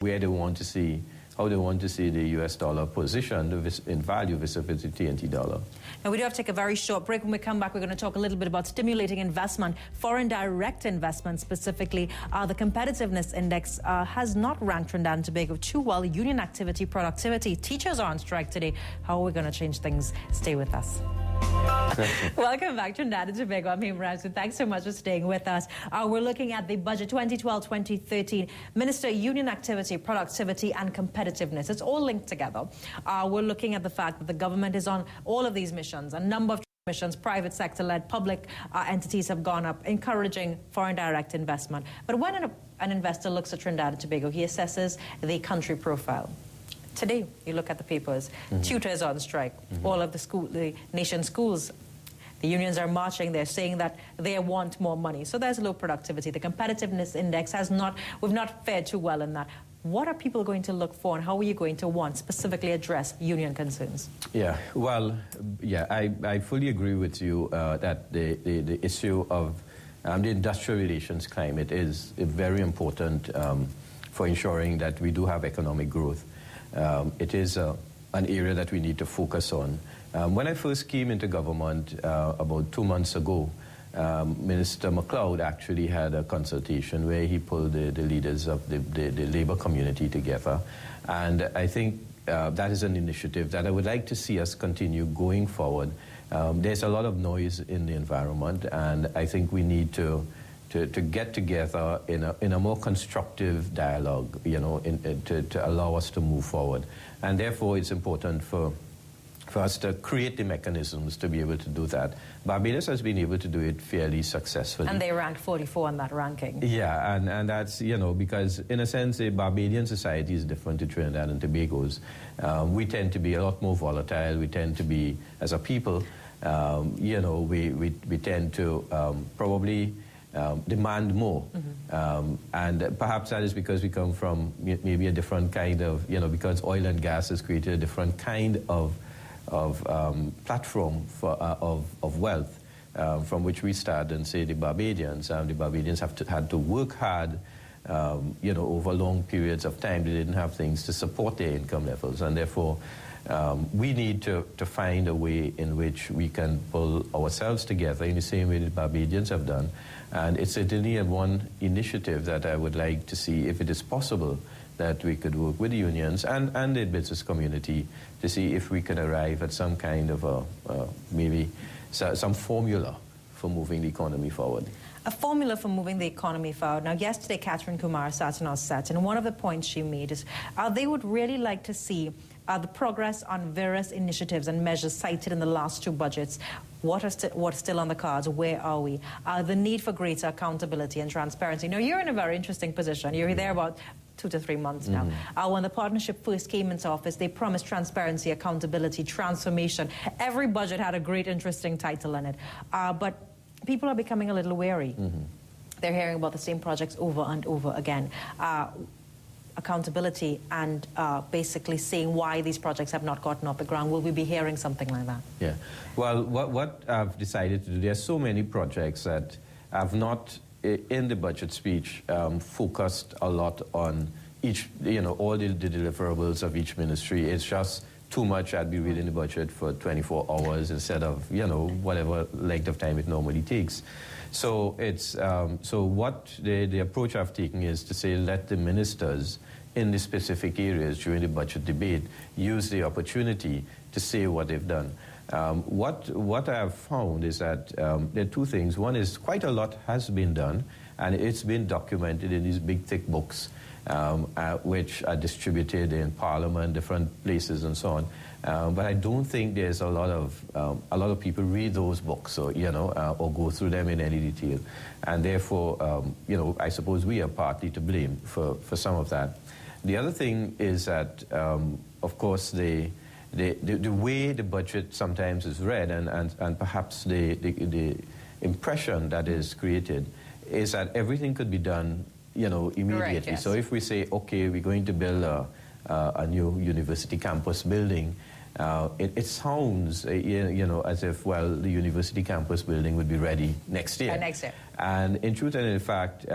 where they want to see, how they want to see the U.S. dollar positioned in value vis-a-vis the TNT dollar. Now, we do have to take a very short break. When we come back, we're going to talk a little bit about stimulating investment, foreign direct investment specifically. The competitiveness index has not ranked Trinidad and Tobago too well. Union activity, productivity. Teachers are on strike today. How are we going to change things? Stay with us. Welcome back to Trinidad and Tobago. I'm Himran. Thanks so much for staying with us. We're looking at the budget 2012-2013. Minister, union activity, productivity and competitiveness. It's all linked together. We're looking at the fact that the government is on all of these missions. A number of missions, private sector-led, public entities have gone up, encouraging foreign direct investment. But when an investor looks at Trinidad and Tobago, he assesses the country profile. Today, you look at the papers, tutors on strike, all of the nation's schools. The unions are marching, they're saying that they want more money. So there's low productivity. The competitiveness index we've not fared too well in that. What are people going to look for and how are you going to specifically address union concerns? Yeah, well, yeah, I fully agree with you that the issue of the industrial relations climate is very important for ensuring that we do have economic growth. It is an area that we need to focus on. When I first came into government about 2 months ago, Minister McLeod actually had a consultation where he pulled the leaders of the labor community together. And I think that is an initiative that I would like to see us continue going forward. There's a lot of noise in the environment, and I think we need to get together in a more constructive dialogue, you know, to allow us to move forward. And therefore, it's important for us to create the mechanisms to be able to do that. Barbados has been able to do it fairly successfully. And they ranked 44 on that ranking. Yeah, and that's, you know, because in a sense, the Barbadian society is different to Trinidad and Tobago's. We tend to be a lot more volatile. We tend to be, as a people, you know, we tend to probably demand more. And perhaps that is because we come from maybe a different kind of, you know, because oil and gas has created a different kind of platform of wealth from which we start and say the Barbadians. The Barbadians had to work hard, you know, over long periods of time. They didn't have things to support their income levels, and therefore we need to find a way in which we can pull ourselves together in the same way the Barbadians have done. And it's certainly one initiative that I would like to see, if it is possible, that we could work with the unions and the business community to see if we can arrive at some kind of maybe some formula for moving the economy forward. A formula for moving the economy forward. Now, yesterday, Catherine Kumar sat in our set, and one of the points she made is they would really like to see the progress on various initiatives and measures cited in the last two budgets. What's still on the cards? Where are we? The need for greater accountability and transparency. Now, you're in a very interesting position. You're there about 2 to 3 months now. When the partnership first came into office, they promised transparency, accountability, transformation. Every budget had a great, interesting title in it. But people are becoming a little wary. They're hearing about the same projects over and over again. Accountability and basically saying why these projects have not gotten off the ground. Will we be hearing something like that? Yeah. Well, what I've decided to do, there are so many projects that have not, in the budget speech, focused a lot on each, you know, all the deliverables of each ministry. It's just too much. I'd be reading the budget for 24 hours instead of, you know, whatever length of time it normally takes. So it's so what the approach I've taken is to say, let the ministers in the specific areas during the budget debate use the opportunity to say what they've done. What I have found is that there are two things. One is quite a lot has been done, and it's been documented in these big thick books, which are distributed in Parliament, different places, and so on. But I don't think there's a lot of people read those books, or you know, or go through them in any detail, and therefore, you know, I suppose we are partly to blame for some of that. The other thing is that, of course, the way the budget sometimes is read, and perhaps the impression that is created, is that everything could be done, you know, immediately. Right, yes. So if we say, okay, we're going to build a new university campus building, It sounds, as if, well, the university campus building would be ready next year. Next year. And in truth and in fact,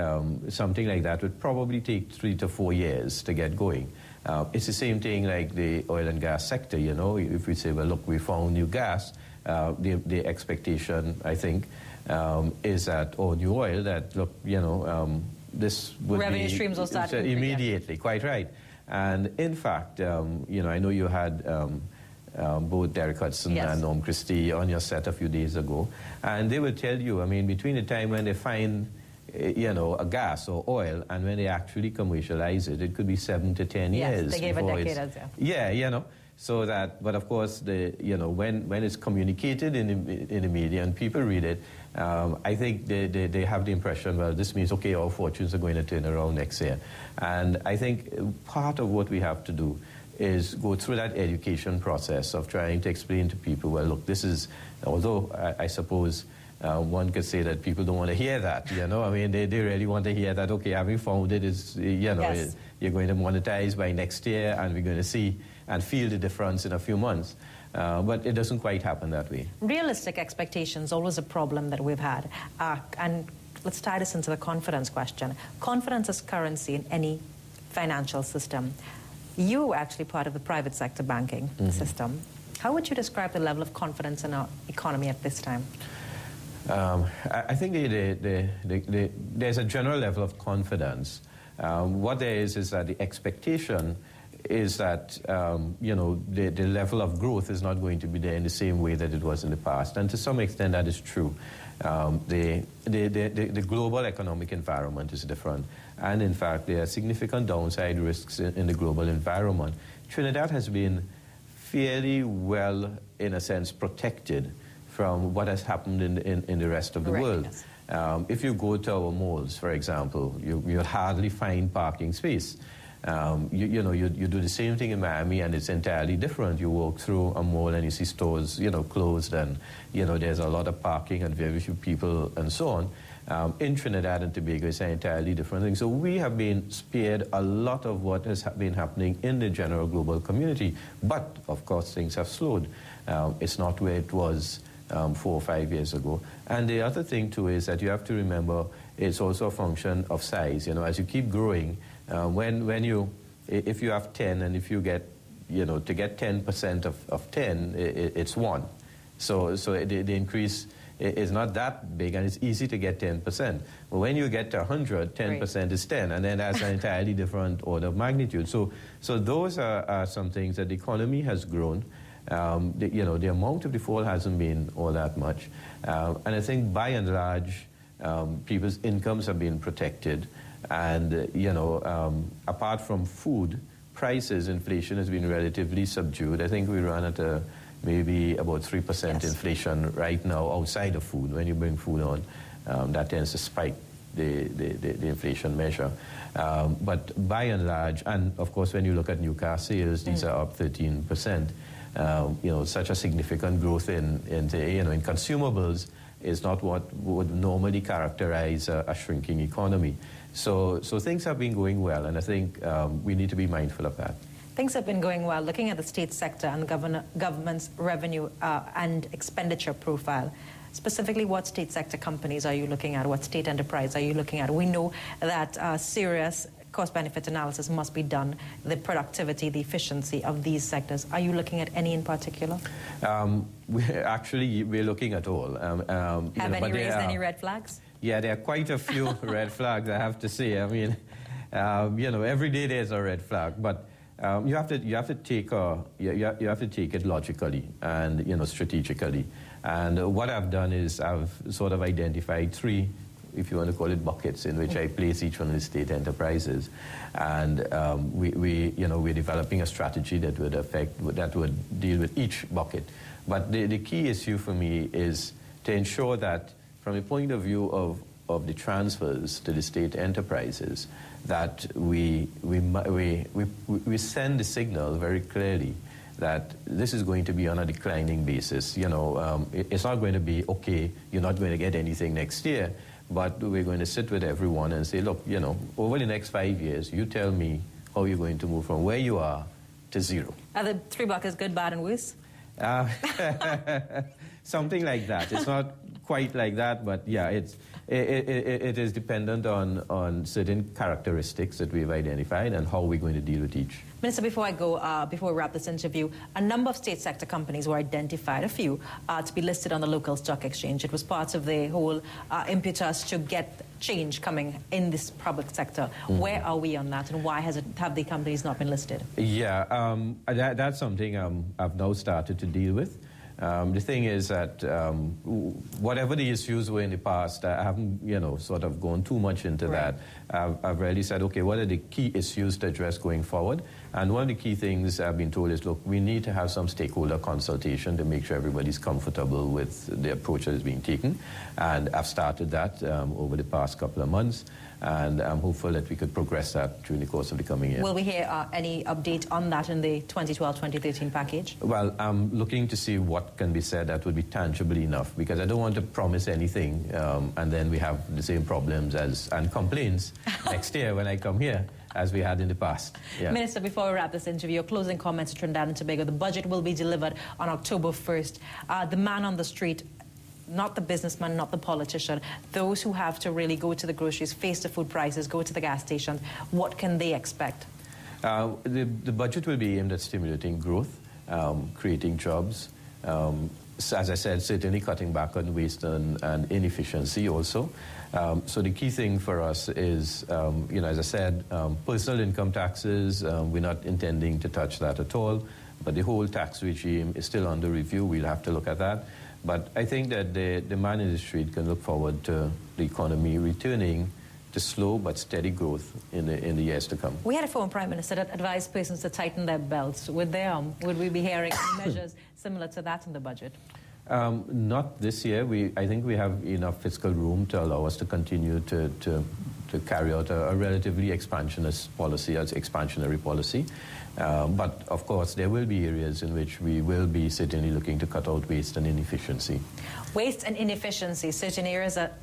something like that would probably take 3 to 4 years to get going. It's the same thing like the oil and gas sector, If we say, well, look, we found new gas, the expectation, I think, is that, or new oil, that, look, this would revenue streams will start immediately, quite right. And in fact, I know you had both Derek Hudson and Norm Christie on your set a few days ago, and they will tell you, between the time when they find a gas or oil and when they actually commercialize it, it could be 7 to 10 years. Yes, they gave a decade as well. Yeah, so that, but of course, when it's communicated in the media and people read it, I think they have the impression, well, this means, okay, our fortunes are going to turn around next year. And I think part of what we have to do is go through that education process of trying to explain to people, well, look, this is, although I suppose one could say that people don't want to hear that, they really want to hear that, okay, having found it is, you're going to monetize by next year and we're going to see and feel the difference in a few months. But it doesn't quite happen that way. Realistic expectations, always a problem that we've had. And let's tie this into the confidence question. Confidence is currency in any financial system. You were actually part of the private sector banking system. How would you describe the level of confidence in our economy at this time? I think there's a general level of confidence. What there is that the expectation is that the level of growth is not going to be there in the same way that it was in the past, and to some extent that is true. The global economic environment is different, and in fact there are significant downside risks in the global environment. Trinidad has been fairly well, in a sense, protected from what has happened in the rest of the world. Yes. If you go to our malls, for example, you'll hardly find parking space. You do the same thing in Miami and it's entirely different. You walk through a mall and you see stores, closed, and, there's a lot of parking and very few people and so on. In Trinidad and Tobago, it's an entirely different thing. So we have been spared a lot of what has been happening in the general global community. But, of course, things have slowed. It's not where it was 4 or 5 years ago. And the other thing, too, is that you have to remember it's also a function of size. As you keep growing, if you have 10 and if you get, to get 10% of 10, it's 1. So the increase is not that big and it's easy to get 10%. But when you get to 100, 10% is 10, and then that's an entirely different order of magnitude. So those are some things that the economy has grown. The amount of default hasn't been all that much. And I think by and large, people's incomes have been protected. And, apart from food, prices, inflation has been relatively subdued. I think we run at maybe about 3% inflation right now outside of food. When you bring food on, that tends to spike the inflation measure. But by and large, and of course when you look at new car sales, these are up 13%. Such a significant growth in consumables is not what would normally characterize a shrinking economy. So things have been going well, and I think we need to be mindful of that. Things have been going well. Looking at the state sector and the government's revenue and expenditure profile, specifically what state sector companies are you looking at? What state enterprise are you looking at? We know that serious cost-benefit analysis must be done, the productivity, the efficiency of these sectors. Are you looking at any in particular? We're looking at all. Have any raised any red flags? Yeah, there are quite a few red flags, I have to say. Every day there's a red flag, but you have to take it logically and strategically. And what I've done is I've sort of identified 3, if you want to call it, buckets in which I place each one of the state enterprises, and we're developing a strategy that would deal with each bucket. But the key issue for me is to ensure that, from a point of view of the transfers to the state enterprises, that we send the signal very clearly that this is going to be on a declining basis. It's not going to be, okay, you're not going to get anything next year, but we're going to sit with everyone and say, look, over the next 5 years, you tell me how you're going to move from where you are to zero. Are the 3 buckets good, bad, and worse? Something like that. It's not quite like that, but yeah, it is dependent on certain characteristics that we've identified and how we're going to deal with each. Minister, before I go, before we wrap this interview, a number of state sector companies were identified, a few, to be listed on the local stock exchange. It was part of the whole impetus to get change coming in this public sector. Mm-hmm. Where are we on that, and why have the companies not been listed? Yeah, that's something I've now started to deal with. The thing is that whatever the issues were in the past, I haven't, sort of gone too much into that. I've really said, okay, what are the key issues to address going forward? And one of the key things I've been told is, look, we need to have some stakeholder consultation to make sure everybody's comfortable with the approach that is being taken. And I've started that over the past couple of months. And I'm hopeful that we could progress that during the course of the coming year. Will we hear any update on that in the 2012-2013 package? Well, I'm looking to see what can be said that would be tangible enough, because I don't want to promise anything and then we have the same problems and complaints next year when I come here as we had in the past. Yeah. Minister, before we wrap this interview, your closing comments to Trinidad and Tobago. The budget will be delivered on October 1st. The man on the street, not the businessman, not the politician, those who have to really go to the groceries, face the food prices, go to the gas stations, what can they expect? The budget will be aimed at stimulating growth, creating jobs, as I said, certainly cutting back on waste and inefficiency also. So the key thing for us is, as I said, personal income taxes, we're not intending to touch that at all, but the whole tax regime is still under review. We'll have to look at that. But I think that the man in the street can look forward to the economy returning to slow but steady growth in the years to come. We had a former Prime Minister that advised persons to tighten their belts. Would we be hearing measures similar to that in the budget? Not this year. I think we have enough fiscal room to allow us to continue to carry out a relatively expansionary policy. But, of course, there will be areas in which we will be certainly looking to cut out waste and inefficiency. Waste and inefficiency, certain areas that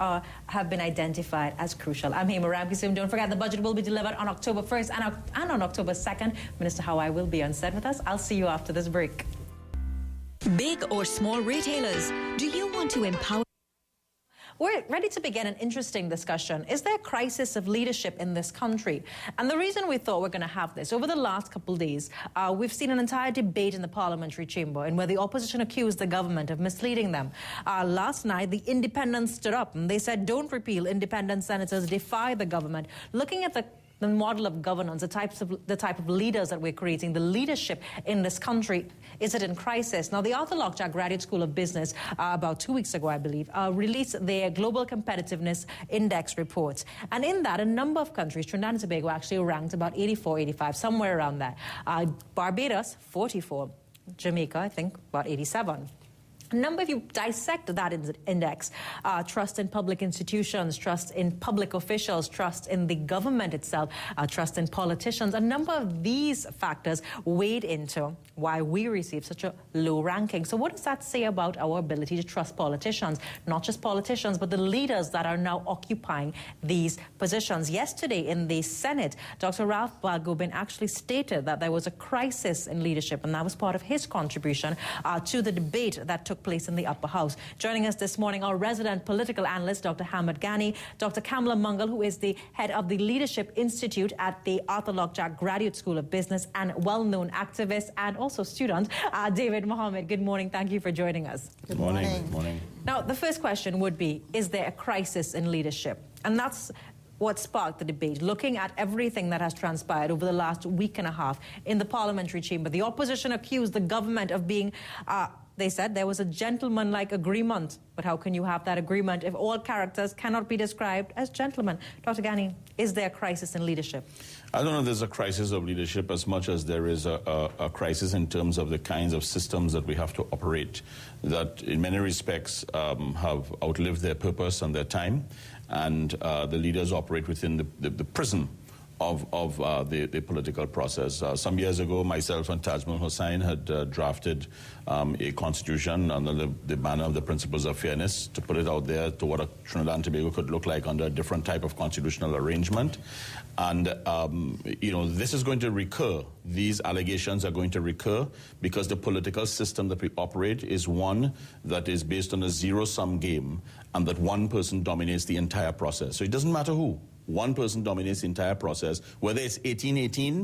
have been identified as crucial. I'm Hema Ramkisum. Don't forget, the budget will be delivered on October 1st and on October 2nd. Minister Hawaii will be on set with us. I'll see you after this break. Big or small retailers, do you want to empower? We're ready to begin an interesting discussion. Is there a crisis of leadership in this country? And the reason we thought we're going to have this, over the last couple of days, we've seen an entire debate in the parliamentary chamber in where the opposition accused the government of misleading them. Last night, the independents stood up and they said, don't repeal. Independent senators defy the government. Looking at the model of governance, the type of leaders that we're creating, the leadership in this country, is it in crisis? Now, the Arthur Lockjack Graduate School of Business, about 2 weeks ago, I believe, released their Global Competitiveness Index report. And in that, a number of countries, Trinidad and Tobago actually ranked about 84, 85, somewhere around that. Barbados, 44. Jamaica, I think, about 87. Number, if you dissect that index, trust in public institutions, trust in public officials, trust in the government itself, trust in politicians, a number of these factors weighed into why we receive such a low ranking. So what does that say about our ability to trust politicians? Not just politicians, but the leaders that are now occupying these positions. Yesterday in the Senate, Dr. Ralph Balgobin actually stated that there was a crisis in leadership, and that was part of his contribution to the debate that took place in the upper house. Joining us this morning, our resident political analyst, Dr. Hamad Ghani, Dr. Kamala Mungal, who is the head of the Leadership Institute at the Arthur Lockjack Graduate School of Business and well-known activist and also student, David Mohammed. Good morning. Thank you for joining us. Good morning. Good morning. Now, the first question would be, is there a crisis in leadership? And that's what sparked the debate, looking at everything that has transpired over the last week and a half in the parliamentary chamber. The opposition accused the government of being, they said there was a gentleman-like agreement. But how can you have that agreement if all characters cannot be described as gentlemen? Dr. Ghani, is there a crisis in leadership? I don't know if there's a crisis of leadership as much as there is a crisis in terms of the kinds of systems that we have to operate that in many respects have outlived their purpose and their time. And the leaders operate within the prison the political process. Some years ago, myself and Tajmal Hussain had drafted a constitution under the banner of the principles of fairness to put it out there to what a Trinidad and Tobago could look like under a different type of constitutional arrangement. And, you know, this is going to recur. These allegations are going to recur because the political system that we operate is one that is based on a zero-sum game, and that one person dominates the entire process. So it doesn't matter who. One person dominates the entire process, whether it's 1818